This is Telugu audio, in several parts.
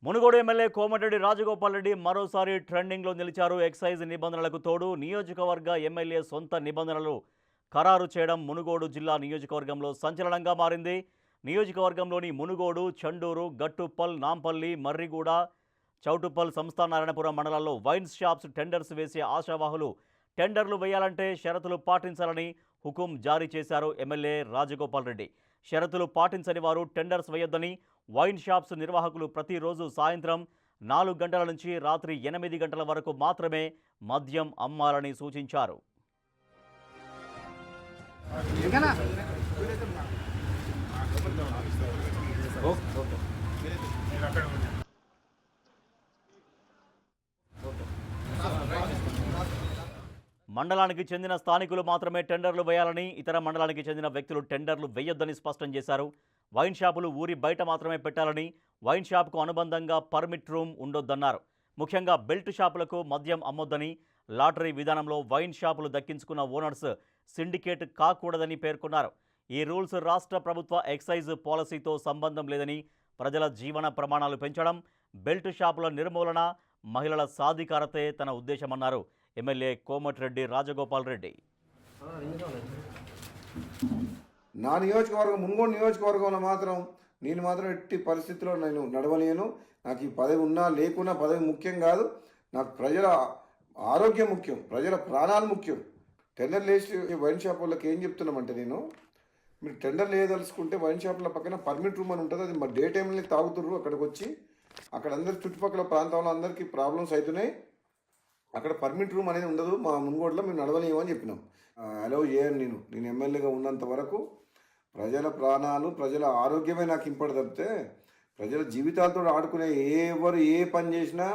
మునుగోడు ఎమ్మెల్యే కోమటిరెడ్డి రాజగోపాల్ రెడ్డి మరోసారి ట్రెండింగ్లో నిలిచారు. ఎక్సైజ్ నిబంధనలకు తోడు నియోజకవర్గ ఎమ్మెల్యే సొంత నిబంధనలు ఖరారు చేయడం మునుగోడు జిల్లా నియోజకవర్గంలో సంచలనంగా మారింది. నియోజకవర్గంలోని మునుగోడు, చండూరు, గట్టుప్పల్, నాంపల్లి, మర్రిగూడ, చౌటుప్పల్, సంస్థానారాయణపురం మండలాల్లో వైన్ షాప్స్ టెండర్స్ వేసే ఆశావాహులు టెండర్లు వేయాలంటే షరతులు పాటించాలని హుకుం జారీ చేశారు ఎమ్మెల్యే రాజగోపాల్ రెడ్డి. షరతులు పాటించని వారు టెండర్స్ వేయొద్దని, వైన్ షాప్స్ నిర్వాహకులు ప్రతిరోజు సాయంత్రం 4 గంటల నుంచి రాత్రి 8 గంటల వరకు మాత్రమే మద్యం అమ్మాలని సూచించారు. మండలానికి చెందిన స్థానికులు మాత్రమే టెండర్లు వేయాలని, ఇతర మండలానికి చెందిన వ్యక్తులు టెండర్లు వేయొద్దని స్పష్టం చేశారు. వైన్ షాపులు ఊరి బయట మాత్రమే పెట్టాలని, వైన్ షాప్కు అనుబంధంగా పర్మిట్ రూమ్ ఉండొద్దన్నారు. ముఖ్యంగా బెల్ట్ షాపులకు మద్యం అమ్మొద్దని, లాటరీ విధానంలో వైన్ షాపులు దక్కించుకున్న ఓనర్స్ సిండికేట్ కాకూడదని పేర్కొన్నారు. ఈ రూల్స్ రాష్ట్ర ప్రభుత్వ ఎక్సైజ్ పాలసీతో సంబంధం లేదని, ప్రజల జీవన ప్రమాణాలు పెంచడం, బెల్ట్ షాపుల నిర్మూలన, మహిళల సాధికారతే తన ఉద్దేశమన్నారు ఎమ్మెల్యే కోమటిరెడ్డి రాజగోపాల్ రెడ్డి. నా నియోజకవర్గం మునుగోడు నియోజకవర్గంలో మాత్రం నేను మాత్రం ఎట్టి పరిస్థితుల్లో నేను నడవలేను. నాకు ఈ పదవి ఉన్నా లేకున్నా పదవి ముఖ్యం కాదు. నాకు ప్రజల ఆరోగ్యం ముఖ్యం, ప్రజల ప్రాణాలు ముఖ్యం. టెండర్ వేసి వైన్ షాప్ వాళ్ళకి ఏం చెప్తున్నామంటే, మీరు టెండర్ వేయదలుచుకుంటే వైన్ షాపుల పక్కన పర్మిట్ రూమ్ అని ఉంటుంది. అది మా డే టైంలో తాగుతుర్రు. అక్కడికి వచ్చి అక్కడ అందరి చుట్టుపక్కల ప్రాంతంలో అందరికీ ప్రాబ్లమ్స్ అవుతున్నాయి. అక్కడ పర్మిట్ రూమ్ అనేది ఉండదు. మా మునుగోడులో మేము నడవలేము అని చెప్పినాం. అలౌ చేయను. నేను ఎమ్మెల్యేగా ఉన్నంత వరకు ప్రజల ప్రాణాలు, ప్రజల ఆరోగ్యమే నాకు ఇంపార్ట్ తప్పితే ప్రజల జీవితాలతో ఆడుకునే ఎవరు ఏ పని చేసినా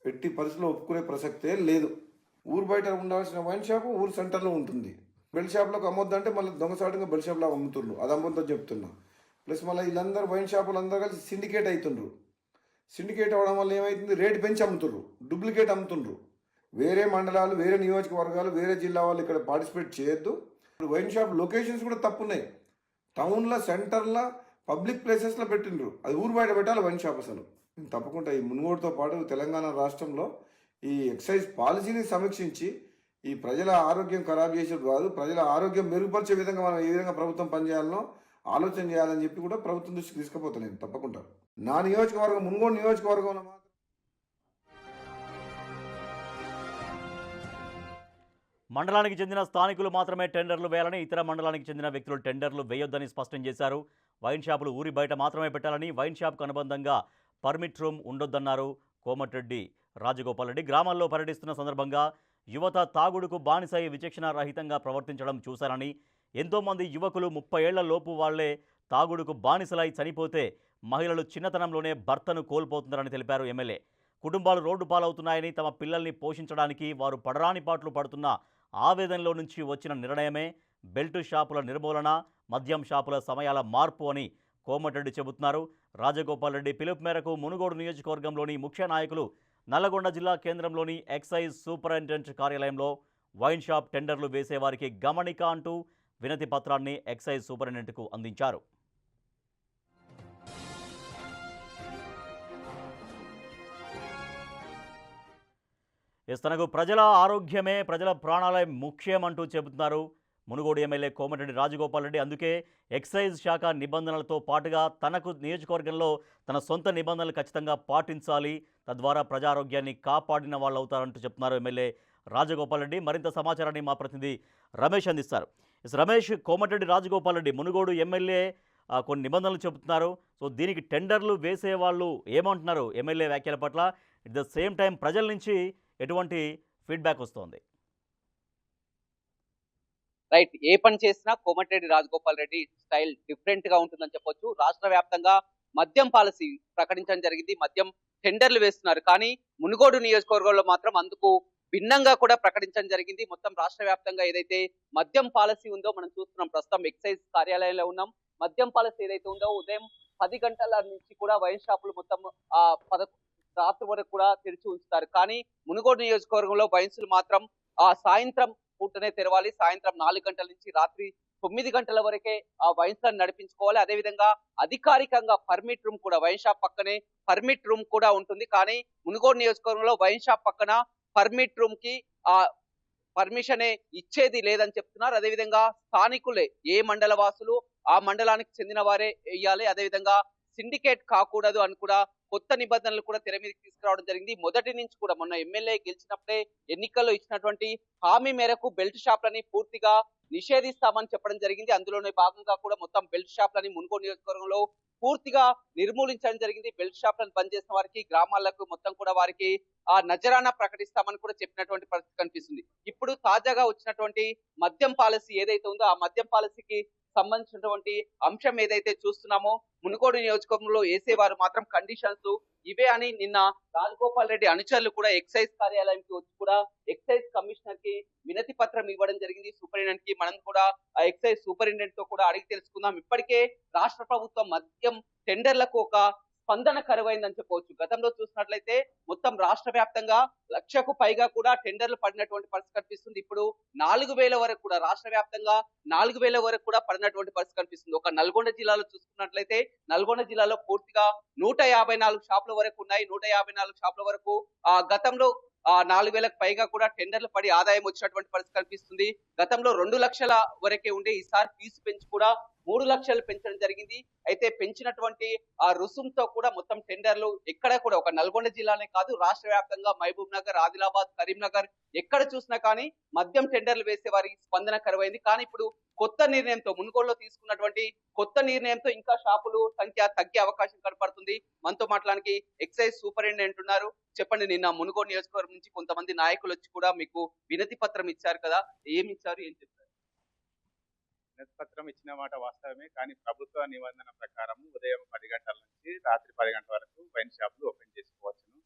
ఎట్టి పరిస్థితుల్లో ఒప్పుకునే ప్రసక్తే లేదు. ఊరు బయట ఉండాల్సిన వైన్ షాపు ఊరు సెంటర్లో ఉంటుంది. బెల్ట్ షాప్లోకి అమ్మొద్దంటే మళ్ళీ దొంగసాటుగా బెల్ట్ షాప్లో అమ్ముతుండ్రు. అది అమ్మొద్దని చెప్తున్నా. ప్లస్ మళ్ళీ వీళ్ళందరూ వైన్ షాపులు అందరూ కలిసి సిండికేట్ అవుతుండ్రు. సిండికేట్ అవ్వడం వల్ల ఏమవుతుంది, రేటు పెంచి అమ్ముతుండ్రు, డూప్లికేట్ అమ్ముతుండ్రు. వేరే మండలాలు, వేరే నియోజకవర్గాలు, వేరే జిల్లా వాళ్ళు ఇక్కడ పార్టిసిపేట్ చేయొద్దు. ఇప్పుడు వైన్ షాప్ లొకేషన్స్ కూడా తప్పున్నాయి. టౌన్లో, సెంటర్లో, పబ్లిక్ ప్లేసెస్లో పెట్టిండ్రు. అది ఊరు బయట పెట్టాలి వైన్ షాప్. అసలు తప్పకుండా ఈ మునుగోడుతో పాటు తెలంగాణ రాష్ట్రంలో ఈ ఎక్సైజ్ పాలసీని సమీక్షించి ఈ ప్రజల ఆరోగ్యం ఖరాబ్ చేసేది కాదు, ప్రజల ఆరోగ్యం మెరుగుపరిచే విధంగా మనం ఏ విధంగా ప్రభుత్వం పనిచేయాలనో ఆలోచన చేయాలని చెప్పి కూడా ప్రభుత్వం దృష్టికి తీసుకుపోతున్నాను తప్పకుండా. నా నియోజకవర్గం మునుగోడు నియోజకవర్గంలో మాత్రం మండలానికి చెందిన స్థానికులు మాత్రమే టెండర్లు వేయాలని, ఇతర మండలానికి చెందిన వ్యక్తులు టెండర్లు వేయొద్దని స్పష్టం చేశారు. వైన్ షాపులు ఊరి బయట మాత్రమే పెట్టాలని, వైన్ షాప్కు అనుబంధంగా పర్మిట్ రూమ్ ఉండొద్దన్నారు కోమటిరెడ్డి రాజగోపాల్ రెడ్డి. గ్రామాల్లో పర్యటిస్తున్న సందర్భంగా యువత తాగుడుకు బానిసై విచక్షణారహితంగా ప్రవర్తించడం చూశారని, ఎంతోమంది యువకులు 30 ఏళ్ల లోపు వాళ్లే తాగుడుకు బానిసలై చనిపోతే మహిళలు చిన్నతనంలోనే భర్తను కోల్పోతున్నారని తెలిపారు ఎమ్మెల్యే. కుటుంబాలు రోడ్డు పాలవుతున్నాయని, తమ పిల్లల్ని పోషించడానికి వారు పడరాని పాట్లు పడుతున్న ఆవేదనలో నుంచి వచ్చిన నిర్ణయమే బెల్ట్ షాపుల నిర్మూలన, మద్యం షాపుల సమయాల మార్పు అని కోమటిరెడ్డి చెబుతున్నారు. రాజగోపాల్ రెడ్డి పిలుపు మేరకు మునుగోడు నియోజకవర్గంలోని ముఖ్య నాయకులు నల్లగొండ జిల్లా కేంద్రంలోని ఎక్సైజ్ సూపరింటెండెంట్ కార్యాలయంలో వైన్ షాప్ టెండర్లు వేసేవారికి గమనిక అంటూ వినతి పత్రాన్ని ఎక్సైజ్ సూపరింటెండెంట్కు అందించారు. తనకు ప్రజల ఆరోగ్యమే, ప్రజల ప్రాణాలే ముఖ్యమంటూ చెబుతున్నారు మునుగోడు ఎమ్మెల్యే కోమటిరెడ్డి రాజగోపాల్ రెడ్డి. అందుకే ఎక్సైజ్ శాఖ నిబంధనలతో పాటుగా తనకు నియోజకవర్గంలో తన సొంత నిబంధనలు ఖచ్చితంగా పాటించాలి, తద్వారా ప్రజారోగ్యాన్ని కాపాడిన వాళ్ళు అవుతారంటూ చెప్తున్నారు ఎమ్మెల్యే రాజగోపాల్ రెడ్డి. మరింత సమాచారాన్ని మా ప్రతినిధి రమేష్ అందిస్తారు. రమేష్, కోమటిరెడ్డి రాజగోపాల్ రెడ్డి మునుగోడు ఎమ్మెల్యే కొన్ని నిబంధనలు చెబుతున్నారు. సో దీనికి టెండర్లు వేసేవాళ్ళు ఏమంటున్నారు ఎమ్మెల్యే వ్యాఖ్యల పట్ల? ఎట్ ద సేమ్ టైం ప్రజల నుంచి ఎటువంటి ఫీడ్బ్యాక్ వస్తోంది? రైట్, ఏ పని చేసినా కోమటిరెడ్డి రాజగోపాల్ రెడ్డి స్టైల్ డిఫరెంట్ గా ఉంటుందని చెప్పొచ్చు. రాష్ట్ర వ్యాప్తంగా మద్యం పాలసీ ప్రకటించడం జరిగింది, మద్యం టెండర్లు వేస్తున్నారు. కానీ మునుగోడు నియోజకవర్గంలో మాత్రం అందుకు భిన్నంగా కూడా ప్రకటించడం జరిగింది. మొత్తం రాష్ట్ర వ్యాప్తంగా ఏదైతే మద్యం పాలసీ ఉందో మనం చూస్తున్నాం. ప్రస్తుతం ఎక్సైజ్ కార్యాలయంలో ఉన్నాం. మద్యం పాలసీ ఏదైతే ఉందో ఉదయం 10 గంటల నుంచి కూడా వైన్ షాపులు మొత్తం రాత్రి వరకు కూడా తెరిచి ఉంచుతారు. కానీ మునుగోడు నియోజకవర్గంలో వైన్స్లు మాత్రం సాయంత్రం పూటనే తెరవాలి. సాయంత్రం 4 గంటల నుంచి రాత్రి 9 గంటల వరకే ఆ వైన్స్ లను నడిపించుకోవాలి. అదేవిధంగా అధికారికంగా పర్మిట్ రూమ్ కూడా వైన్ షాప్ పక్కనే పర్మిట్ రూమ్ కూడా ఉంటుంది. కానీ మునుగోడు నియోజకవర్గంలో వైన్ షాప్ పక్కన పర్మిట్ రూమ్ కి ఆ పర్మిషనే ఇచ్చేది లేదని చెప్తున్నారు. అదేవిధంగా స్థానికులే ఏ మండల వాసులు ఆ మండలానికి చెందిన వారే వేయాలి. అదేవిధంగా సిండికేట్ కాకూడదు అని కూడా కొత్త నిబంధనలు కూడా తెర మీదకి తీసుకురావడం జరిగింది. మొదటి నుంచి కూడా మొన్న ఎమ్మెల్యే గెలిచినప్పుడే ఎన్నికల్లో ఇచ్చినటువంటి హామీ మేరకు బెల్ట్ షాప్లని పూర్తిగా నిషేధిస్తామని చెప్పడం జరిగింది. అందులోనే భాగంగా కూడా మొత్తం బెల్ట్ షాప్లని మునుగోడు నియోజకవర్గంలో పూర్తిగా నిర్మూలించడం జరిగింది. బెల్ట్ షాప్లను బంద్ చేసిన వారికి గ్రామాలకు మొత్తం కూడా వారికి ఆ నజరానా ప్రకటిస్తామని కూడా చెప్పినటువంటి పరిస్థితి కనిపిస్తుంది. ఇప్పుడు తాజాగా వచ్చినటువంటి మద్యం పాలసీ ఏదైతే ఉందో ఆ మద్యం పాలసీకి సంబంధించినటువంటి అంశం ఏదైతే చూస్తున్నామో మునుగోడు నియోజకవర్గంలో వేసేవారు మాత్రం కండిషన్స్ ఇవే అని నిన్న రాజగోపాల్ రెడ్డి అనుచరులు కూడా ఎక్సైజ్ కార్యాలయానికి వచ్చి కూడా ఎక్సైజ్ కమిషనర్ కి వినతి పత్రం ఇవ్వడం జరిగింది. సూపరింటెండెంట్ కి మనం కూడా ఆ ఎక్సైజ్ సూపరింటెండెంట్ తో కూడా అడిగి తెలుసుకుందాం. ఇప్పటికే రాష్ట్ర ప్రభుత్వం మద్యం టెండర్లకు ఒక స్పందన కరువైందని చెప్పవచ్చు. గతంలో చూసినట్లయితే మొత్తం రాష్ట్ర వ్యాప్తంగా 1,00,000కు పైగా కూడా టెండర్లు పడినటువంటి పరిస్థితి కనిపిస్తుంది. ఇప్పుడు 4,000 వరకు కూడా రాష్ట్ర వ్యాప్తంగా 4,000 వరకు కూడా పడినటువంటి పరిస్థితి కనిపిస్తుంది. ఒక నల్గొండ జిల్లాలో చూసుకున్నట్లయితే నల్గొండ జిల్లాలో పూర్తిగా 154 షాపుల వరకు ఉన్నాయి. 154 షాపుల వరకు గతంలో 4,000కు పైగా కూడా టెండర్లు పడి ఆదాయం వచ్చినటువంటి పరిస్థితి కనిపిస్తుంది. గతంలో 2 లక్షల వరకే ఉండే ఈసారి ఫీజు పెంచి కూడా 3 లక్షలు పెంచడం జరిగింది. అయితే పెంచినటువంటి ఆ రుసుంతో కూడా మొత్తం టెండర్లు ఎక్కడ కూడా ఒక నల్గొండ జిల్లానే కాదు రాష్ట్ర వ్యాప్తంగా మహబూబ్ నగర్, ఆదిలాబాద్, కరీంనగర్ ఎక్కడ చూసినా కానీ మద్యం టెండర్లు వేసే వారికి స్పందన కరువైంది. కానీ ఇప్పుడు కొత్త నిర్ణయంతో మునుగోడులో తీసుకున్నటువంటి కొత్త నిర్ణయంతో ఇంకా షాపులు సంఖ్య తగ్గే అవకాశం కనపడుతుంది. మనతో మాట్లాడానికి ఎక్సైజ్ సూపరింటెండెంట్ ఉన్నారు. చెప్పండి, నిన్న మునుగోడు నియోజకవర్గం నుంచి కొంతమంది నాయకులు వచ్చి కూడా మీకు వినతి పత్రం ఇచ్చారు కదా, ఏమి ఇచ్చారు, ఏం చెప్పారు? వినతి పత్రం ఇచ్చిన మాట వాస్తవమే. కానీ ప్రభుత్వ నిబంధన ప్రకారం ఉదయం 10 గంటల నుంచి రాత్రి 10 గంటల వరకు వైన్ షాపులు ఓపెన్ చేసుకోవచ్చును.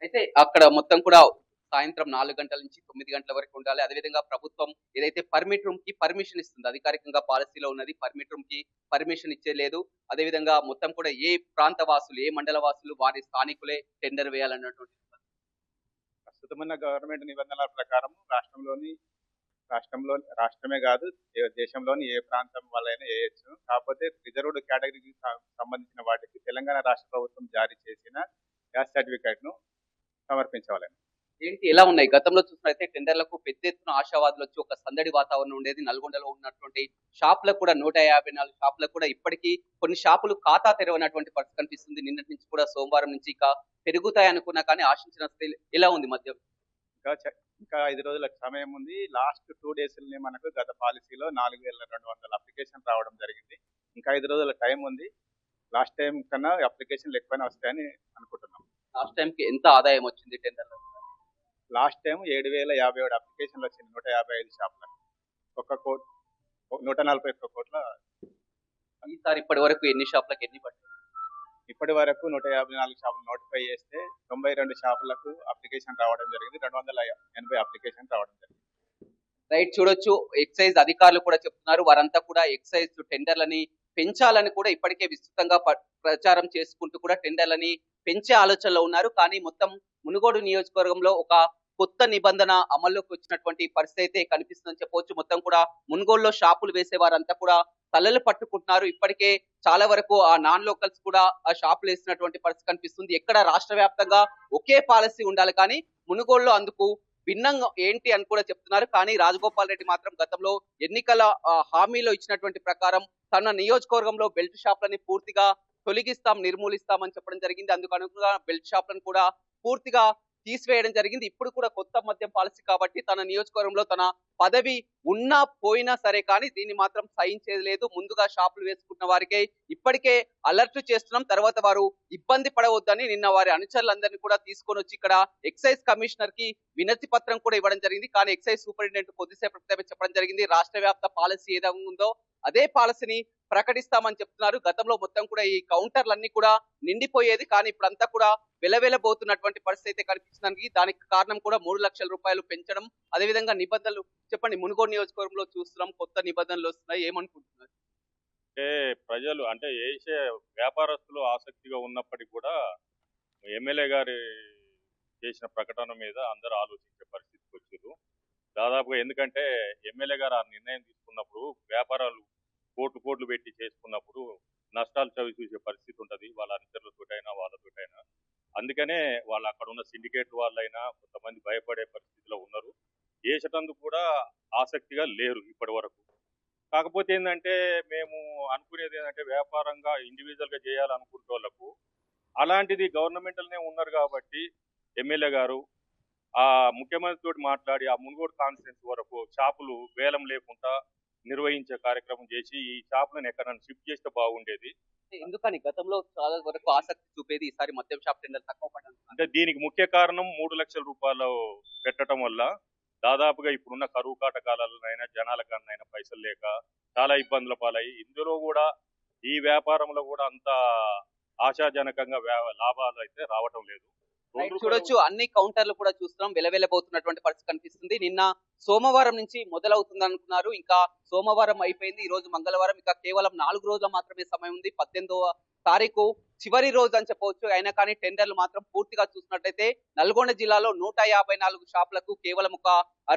అయితే అక్కడ మొత్తం కూడా సాయంత్రం 4 గంటల నుంచి 9 గంటల వరకు ఉండాలి. అదేవిధంగా ప్రభుత్వం ఏదైతే పర్మిట్ రూమ్ కి పర్మిషన్ ఇస్తుంది, అధికారికంగా పాలసీలో ఉన్నది, పర్మిట్ రూమ్ కి పర్మిషన్ ఇచ్చేలేదు. అదేవిధంగా మొత్తం కూడా ఏ ప్రాంత వాసులు ఏ మండల వాసులు వారి స్థానికులే టెండర్ వేయాలన్నటువంటి ప్రస్తుతమున్న గవర్నమెంట్ నిబంధనల ప్రకారం రాష్ట్రమే కాదు దేశంలోని ఏ ప్రాంతం వాళ్ళైనా వేయచ్చు. కాకపోతే రిజర్వ్డ్ కేటగిరీకి సంబంధించిన వాటికి తెలంగాణ రాష్ట్ర ప్రభుత్వం జారీ చేసిన గ్యాస్ సర్టిఫికేట్ ను సమర్పించవాలని. ఏంటి ఎలా ఉన్నాయి? గతంలో చూసినట్లయితే టెండర్లకు పెద్ద ఎత్తున ఆశావాదులు వచ్చి ఒక సందడి వాతావరణం ఉండేది. నల్గొండలో ఉన్నటువంటి షాపులకు కూడా 154 షాపులకు కూడా ఇప్పటికీ కొన్ని షాపులు ఖాతా తెరవనటువంటి పరిస్థితి కనిపిస్తుంది. నిన్నటి నుంచి కూడా సోమవారం నుంచి ఇక పెరుగుతాయి అనుకున్నా కానీ ఆశించిన స్థితి ఎలా ఉంది మద్యం? ఇంకా 5 రోజుల సమయం ఉంది. లాస్ట్ 2 days మనకు గత పాలసీలో 4,200 అప్లికేషన్ రావడం జరిగింది. ఇంకా 5 రోజుల టైం ఉంది. లాస్ట్ టైం కన్నా అప్లికేషన్లు ఎక్కువనే వస్తాయని అనుకుంటున్నాం. లాస్ట్ టైం కి ఎంత ఆదాయం వచ్చింది టెండర్లో? లాస్ట్ టైం 7,057 అప్లికేషన్లు వచ్చింది 155 షాపులకు. 141 కోట్ల. ఈసారి ఇప్పటి వరకు ఎన్ని షాపులకు ఎన్ని పడ్డాయి? ఇప్పటి వరకు 154 షాపులు నోటిఫై చేస్తే 92 షాపులకు అప్లికేషన్ రావడం జరిగింది. 280 అప్లికేషన్ రావడం జరిగింది. రైట్, చూడొచ్చు. ఎక్సైజ్ అధికారులు కూడా చెప్తున్నారు వారంతా కూడా ఎక్సైజ్ టెండర్లని పెంచాలని కూడా ఇప్పటికే విస్తృతంగా ప్రచారం చేసుకుంటూ కూడా టెండర్లని పెంచే ఆలోచనలో ఉన్నారు. కానీ మొత్తం మునుగోడు నియోజకవర్గంలో ఒక కొత్త నిబంధన అమల్లోకి వచ్చినటువంటి పరిస్థితి అయితే కనిపిస్తుందని చెప్పవచ్చు. మొత్తం కూడా మునుగోడులో షాపులు వేసే వారంతా కూడా తలలు పట్టుకుంటున్నారు. ఇప్పటికే చాలా వరకు ఆ నాన్ లోకల్స్ కూడా ఆ షాపులు వేసినటువంటి పరిస్థితి కనిపిస్తుంది. ఎక్కడ రాష్ట్ర వ్యాప్తంగా ఒకే పాలసీ ఉండాలి, కానీ మునుగోడులో అందుకు భిన్నంగా ఏంటి అని కూడా చెప్తున్నారు. కానీ రాజగోపాల్ రెడ్డి మాత్రం గతంలో ఎన్నికల హామీలో ఇచ్చినటువంటి ప్రకారం తన నియోజకవర్గంలో బెల్ట్ షాపులని పూర్తిగా తొలగిస్తాం, నిర్మూలిస్తామని చెప్పడం జరిగింది. అందుకు అనుగుణంగా బెల్ట్ షాపులను కూడా పూర్తిగా తీసివేయడం జరిగింది. ఇప్పుడు కూడా కొత్త మద్యం పాలసీ కాబట్టి తన నియోజకవర్గంలో తన పదవి ఉన్నా పోయినా సరే కానీ దీన్ని మాత్రం సహించేది లేదు. ముందుగా షాపులు వేసుకున్న వారికే ఇప్పటికే అలర్ట్ చేస్తున్నాం, తర్వాత వారు ఇబ్బంది పడవద్దని నిన్న వారి అనుచరులందరినీ కూడా తీసుకొని వచ్చి ఇక్కడ ఎక్సైజ్ కమిషనర్ కి వినతి పత్రం కూడా ఇవ్వడం జరిగింది. కానీ ఎక్సైజ్ సూపరింటెండెంట్ కొద్దిసేపు చెప్పడం జరిగింది రాష్ట్ర వ్యాప్త పాలసీ ఏదైనా ఉందో అదే పాలసీని ప్రకటిస్తామని చెప్తున్నారు. గతంలో మొత్తం కూడా ఈ కౌంటర్లన్నీ కూడా నిండిపోయేది, కానీ ఇప్పుడంతా కూడా వెలవెలబోతున్నటువంటి పరిస్థితి అయితే కనిపిస్తుంది. దానికి కారణం కూడా 3 లక్షల రూపాయలు పెంచడం. అదేవిధంగా నిబంధనలు చెప్పండి, మునుగోడు నియోజకవర్గంలో చూస్తున్నాం కొత్త నిబంధనలు వస్తున్నాయి, ఏమనుకుంటున్నారు? అంటే ప్రజలు అంటే వేసే వ్యాపారస్తులు ఆసక్తిగా ఉన్నప్పటికీ కూడా ఎమ్మెల్యే గారి చేసిన ప్రకటన మీద అందరూ ఆలోచించే పరిస్థితికి వచ్చారు దాదాపుగా. ఎందుకంటే ఎమ్మెల్యే గారు ఆ నిర్ణయం తీసుకున్న చేసుకున్నప్పుడు వ్యాపారాలు కోట్లు పెట్టి చేసుకున్నప్పుడు నష్టాలు చవి చూసే పరిస్థితి ఉంటుంది వాళ్ళ అనుచరులతోటైనా వాళ్ళతోటైనా. అందుకనే వాళ్ళు అక్కడ ఉన్న సిండికేట్ వాళ్ళైనా కొంతమంది భయపడే పరిస్థితిలో ఉన్నారు. చేసేటందుకు కూడా ఆసక్తిగా లేరు ఇప్పటి వరకు. కాకపోతే ఏంటంటే మేము అనుకునేది ఏంటంటే వ్యాపారంగా ఇండివిజువల్గా చేయాలనుకునేటోళ్ళకు అలాంటిది గవర్నమెంటల్నే ఉన్నారు కాబట్టి ఎమ్మెల్యే గారు ఆ ముఖ్యమంత్రి తోటి మాట్లాడి ఆ మునుగోడు కాన్స్టిట్యున్సీ వరకు షాపులు వేలం లేకుండా నిర్వహించే కార్యక్రమం చేసి ఈ షాపులను ఎక్కడైనా షిఫ్ట్ చేస్తే బాగుండేది. ఎందుకని గతంలో చాలా వరకు ఆసక్తి చూపేది, ఈసారి మద్యం షాప్ టెండర్ తక్కువ పడ్డాను. అంటే దీనికి ముఖ్య కారణం 3 లక్షల రూపాయలు పెట్టడం వల్ల దాదాపుగా ఇప్పుడున్న కరువు కాటకాలైనా జనాలకైనా పైసలు లేక చాలా ఇబ్బందుల పాలయ్యి ఇందులో కూడా ఈ వ్యాపారంలో కూడా అంత ఆశాజనకంగా లాభాలు అయితే రావటం లేదు. రైట్, చూడొచ్చు అన్ని కౌంటర్లు కూడా చూస్తున్నాం, వెలవెలబోతున్నటువంటి పరిస్థితి కనిపిస్తుంది. నిన్న సోమవారం నుంచి మొదలవుతుంది అనుకున్నారు, ఇంకా సోమవారం అయిపోయింది, ఈ రోజు మంగళవారం, ఇంకా కేవలం 4 రోజుల మాత్రమే సమయం ఉంది. 18వ తారీఖు చివరి రోజు అని చెప్పవచ్చు. అయినా కానీ టెండర్లు మాత్రం పూర్తిగా చూసినట్లయితే నల్గొండ జిల్లాలో 154 షాపులకు కేవలం ఒక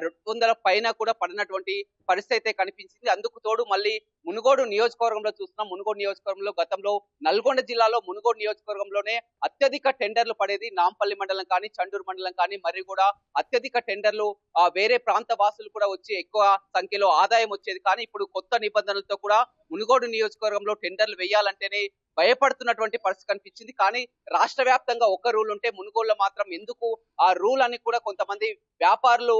200 పైన కూడా పడినటువంటి పరిస్థితి అయితే కనిపించింది. అందుకు తోడు మళ్ళీ మునుగోడు నియోజకవర్గంలో చూస్తున్నాం. మునుగోడు నియోజకవర్గంలో గతంలో నల్గొండ జిల్లాలో మునుగోడు నియోజకవర్గంలోనే అత్యధిక టెండర్లు పడేది. నాంపల్లి మండలం కానీ చండూరు మండలం కానీ మరి కూడా అత్యధిక టెండర్లు వేరే ప్రాంత వాసులు కూడా వచ్చి ఎక్కువ సంఖ్యలో ఆదాయం వచ్చేది. కానీ ఇప్పుడు కొత్త నిబంధనలతో కూడా మునుగోడు నియోజకవర్గంలో టెండర్లు వేయాలంటేనే భయపడుతున్నటువంటి పరిస్థితి కనిపించింది. కానీ రాష్ట్ర వ్యాప్తంగా ఒక రూల్ ఉంటే మునుగోడులో మాత్రం ఎందుకు ఆ రూల్ అని కూడా కొంతమంది వ్యాపారులు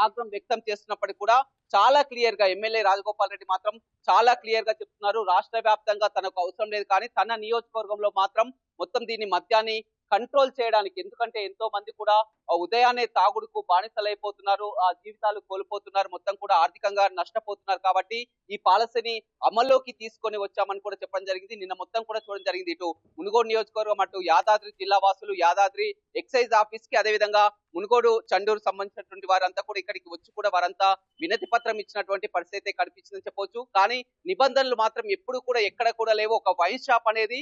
ఆగ్రహం వ్యక్తం చేస్తున్నప్పటికీ కూడా చాలా క్లియర్ గా ఎమ్మెల్యే రాజగోపాల్ రెడ్డి మాత్రం చాలా క్లియర్ గా చెప్తున్నారు, రాష్ట్ర వ్యాప్తంగా తనకు అవసరం లేదు, కానీ తన నియోజకవర్గంలో మాత్రం మొత్తం దీన్ని మద్యాన్ని కంట్రోల్ చేయడానికి, ఎందుకంటే ఎంతో మంది కూడా ఉదయాన్నే తాగుడుకు బానిసలైపోతున్నారు, ఆ జీవితాలు కోల్పోతున్నారు, మొత్తం కూడా ఆర్థికంగా నష్టపోతున్నారు. కాబట్టి ఈ పాలసీని అమల్లోకి తీసుకొని వచ్చామని కూడా చెప్పడం జరిగింది. నిన్న మొత్తం కూడా చూడడం జరిగింది. ఇటు మునుగోడు నియోజకవర్గం, అటు యాదాద్రి జిల్లా వాసులు యాదాద్రి ఎక్సైజ్ ఆఫీస్ కి, అదేవిధంగా మునుగోడు చండూరు సంబంధించినటువంటి వారంతా కూడా ఇక్కడికి వచ్చి కూడా వారంతా వినతి పత్రం ఇచ్చినటువంటి పరిస్థితి అయితే కనిపించిందని చెప్పొచ్చు. కానీ నిబంధనలు మాత్రం ఎప్పుడు కూడా ఎక్కడ కూడా లేవు. ఒక వైన్ షాప్ అనేది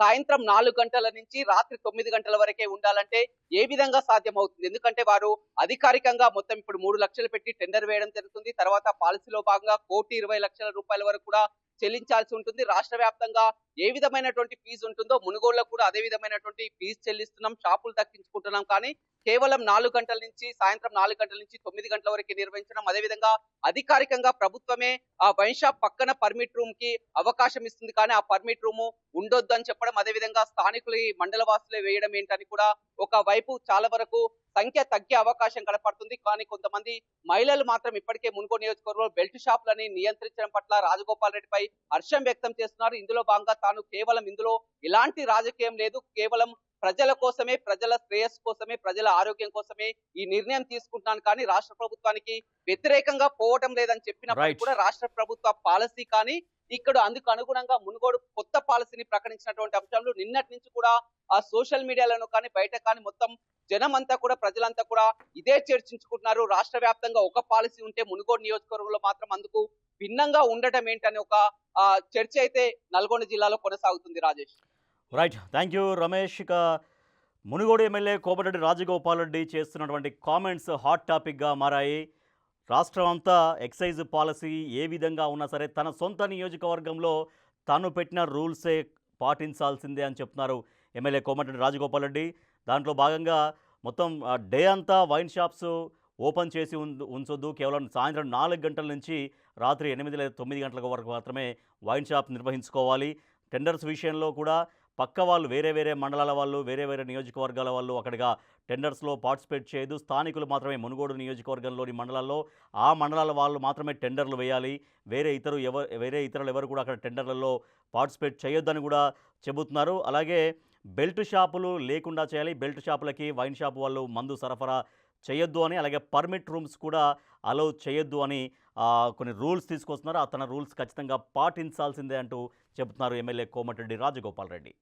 సాయంత్రం 4 గంటల నుంచి రాత్రి 9 గంటల వరకే ఉండాలంటే ఏ విధంగా సాధ్యమవుతుంది? ఎందుకంటే వారు అధికారికంగా మొత్తం ఇప్పుడు 3 లక్షలు పెట్టి టెండర్ వేయడం జరుగుతుంది. తర్వాత పాలసీలో భాగంగా 1,20,00,000 రూపాయల వరకు కూడా చెల్లించాల్సి ఉంటుంది. రాష్ట్ర వ్యాప్తంగా ఏ విధమైనటువంటి ఫీజు ఉంటుందో మునుగోడులో కూడా అదే విధమైనటువంటి ఫీజు చెల్లిస్తున్నాం, షాపులు దక్కించుకుంటున్నాం. కానీ కేవలం 4 గంటల నుంచి సాయంత్రం 4 గంటల నుంచి 9 గంటల వరకు నిర్వహించడం, అదేవిధంగా అధికారికంగా ప్రభుత్వమే ఆ వైన్ షాప్ పక్కన పర్మిట్ రూమ్ కి అవకాశం ఇస్తుంది, కానీ ఆ పర్మిట్ రూమ్ ఉండొద్దు అని చెప్పడం, అదేవిధంగా స్థానికులు మండల వాసులే వేయడం ఏంటని కూడా ఒక వైపు చాలా వరకు సంఖ్య తగ్గే అవకాశం కనపడుతుంది. కానీ కొంతమంది మహిళలు మాత్రం ఇప్పటికే మునుగోడు నియోజకవర్గంలో బెల్ట్ షాపులని నియంత్రించడం పట్ల రాజగోపాల్ రెడ్డిపై హర్షం వ్యక్తం చేస్తున్నారు. ఇందులో భాగంగా తాను కేవలం ఇందులో ఎలాంటి రాజకీయం లేదు, కేవలం ప్రజల కోసమే, ప్రజల శ్రేయస్సు కోసమే, ప్రజల ఆరోగ్యం కోసమే ఈ నిర్ణయం తీసుకుంటున్నాను, కానీ రాష్ట్ర ప్రభుత్వానికి వ్యతిరేకంగా పోవటం లేదని చెప్పినప్పుడు కూడా రాష్ట్ర ప్రభుత్వ పాలసీ కానీ ఇక్కడ అందుకు అనుగుణంగా మునుగోడు కొత్త పాలసీని ప్రకటించినటువంటి అంశాలు నిన్నటి నుంచి కూడా ఆ సోషల్ మీడియాలను కానీ బయట కానీ మొత్తం జనం అంతా కూడా ప్రజలంతా కూడా ఇదే చర్చించుకుంటున్నారు. రాష్ట్ర వ్యాప్తంగా ఒక పాలసీ ఉంటే మునుగోడు నియోజకవర్గంలో మాత్రం అందుకు భిన్నంగా ఉండటం ఏంటని ఒక చర్చ అయితే నల్గొండ జిల్లాలో కొనసాగుతుంది. Rajesh, right, thank you Ramesh. ఇక మునుగోడు ఎమ్మెల్యే కోమటిరెడ్డి రాజగోపాల్ రెడ్డి చేస్తున్నటువంటి కామెంట్స్ హాట్ టాపిక్గా మారాయి. రాష్ట్రం అంతా ఎక్సైజ్ పాలసీ ఏ విధంగా ఉన్నా సరే తన సొంత నియోజకవర్గంలో తాను పెట్టిన రూల్సే పాటించాల్సిందే అని చెప్తున్నారు ఎమ్మెల్యే కోమటిరెడ్డి రాజగోపాల్ రెడ్డి. దాంట్లో భాగంగా మొత్తం డే అంతా వైన్ షాప్స్ ఓపెన్ చేసి ఉంచొద్దు, కేవలం సాయంత్రం 4 గంటల నుంచి రాత్రి 8 లేదా 9 గంటల వరకు మాత్రమే వైన్ షాప్ నిర్వహించుకోవాలి. టెండర్స్ విషయంలో కూడా పక్క వాళ్ళు వేరే మండలాల వాళ్ళు, వేరే నియోజకవర్గాల వాళ్ళు అక్కడిగా టెండర్స్లో పార్టిసిపేట్ చేయదు. స్థానికులు మాత్రమే మునుగోడు నియోజకవర్గంలోని మండలాల్లో ఆ మండలాల వాళ్ళు మాత్రమే టెండర్లు వేయాలి. వేరే ఇతరులు ఎవరు కూడా అక్కడ టెండర్లలో పార్టిసిపేట్ చేయొద్దని కూడా చెబుతున్నారు. అలాగే బెల్ట్ షాపులు లేకుండా చేయాలి, బెల్ట్ షాపులకి వైన్ షాప్ వాళ్ళు మందు సరఫరా చేయొద్దు అని, అలాగే పర్మిట్ రూమ్స్ కూడా అలౌ చేయొద్దు అని కొన్ని రూల్స్ తీసుకొస్తున్నారు. తన రూల్స్ ఖచ్చితంగా పాటించాల్సిందే అంటూ చెబుతున్నారు ఎమ్మెల్యే కోమటిరెడ్డి రాజగోపాల్ రెడ్డి.